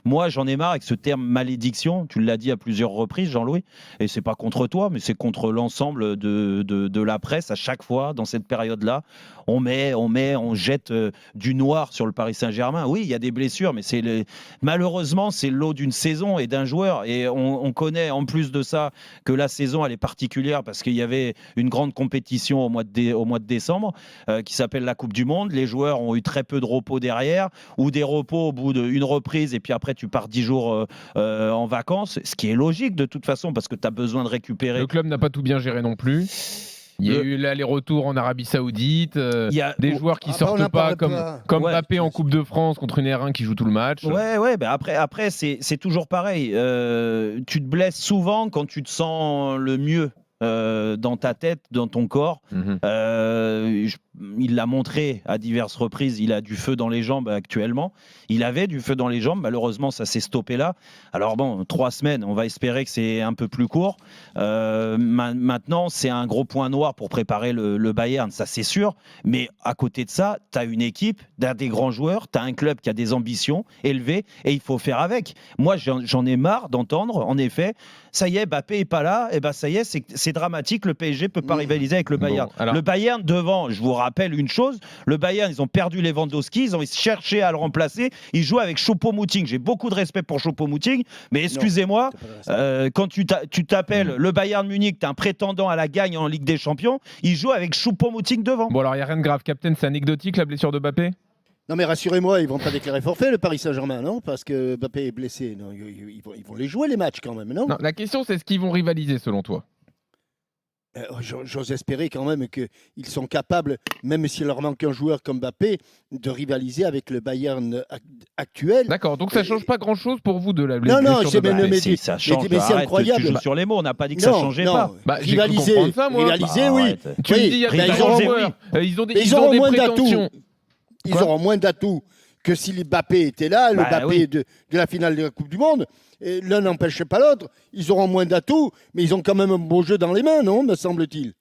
Moi, j'en ai marre avec ce terme malédiction. Tu l'as dit à plusieurs reprises, Jean-Louis. Et c'est pas contre toi, mais c'est contre l'ensemble de la presse. À chaque fois, dans cette période-là, on jette du noir sur le Paris Saint-Germain. Oui, il y a des blessures, mais malheureusement, c'est le lot d'une saison et d'un joueur. Et on connaît, en plus de ça, que la saison, elle est particulière parce qu'il y avait une grande compétition au mois de décembre qui s'appelle la Coupe du Monde. Les joueurs ont eu très peu de repos derrière ou des repos au bout d'une reprise et puis après tu pars 10 jours en vacances, ce qui est logique de toute façon parce que tu as besoin de récupérer. Le club n'a pas tout bien géré non plus. Il y a eu l'aller-retour en Arabie Saoudite, des joueurs qui sortent pas comme Mbappé en Coupe de France contre une R1 qui joue tout le match. Ouais, bah après c'est toujours pareil. Tu te blesses souvent quand tu te sens le mieux. Dans ta tête, dans ton corps. Il l'a montré à diverses reprises, il a du feu dans les jambes actuellement. Il avait du feu dans les jambes, malheureusement ça s'est stoppé là. Alors bon, 3 semaines, on va espérer que c'est un peu plus court. Maintenant, c'est un gros point noir pour préparer le Bayern, ça c'est sûr. Mais à côté de ça, tu as une équipe, t'as des grands joueurs, tu as un club qui a des ambitions élevées et il faut faire avec. Moi, j'en ai marre d'entendre, en effet, ça y est, Mbappé est pas là, et ben ça y est, c'est dramatique, le PSG peut pas rivaliser avec le Bayern. Alors... Le Bayern devant, je vous rappelle une chose, le Bayern, ils ont perdu Lewandowski, ils ont cherché à le remplacer, ils jouent avec Choupo-Moting. J'ai beaucoup de respect pour Choupo-Moting, mais excusez-moi, quand tu t'appelles le Bayern Munich, tu es un prétendant à la gagne en Ligue des Champions, ils jouent avec Choupo-Moting devant. Bon alors, il n'y a rien de grave, Captain, c'est anecdotique la blessure de Mbappé ? Non mais rassurez-moi, ils vont pas déclarer forfait le Paris Saint-Germain, non? Parce que Mbappé est blessé. Non, ils vont les jouer les matchs quand même, non? Non, la question c'est est-ce qu'ils vont rivaliser selon toi? J'ose espérer quand même qu'ils sont capables, même s'il leur manque un joueur comme Mbappé, de rivaliser avec le Bayern actuel. D'accord, donc ça ne change pas grand-chose pour vous de la blessure non, de Mbappé. mais ça change, mais c'est incroyable. Tu joues sur les mots, on n'a pas dit que ça changeait pas. Rivaliser, oui. Tu me dis, ils ont des prétentions. Ils auront moins d'atouts que si Mbappé était là, le Mbappé de la finale de la Coupe du Monde. L'un n'empêche pas l'autre. Ils auront moins d'atouts, mais ils ont quand même un beau jeu dans les mains, non, me semble-t-il.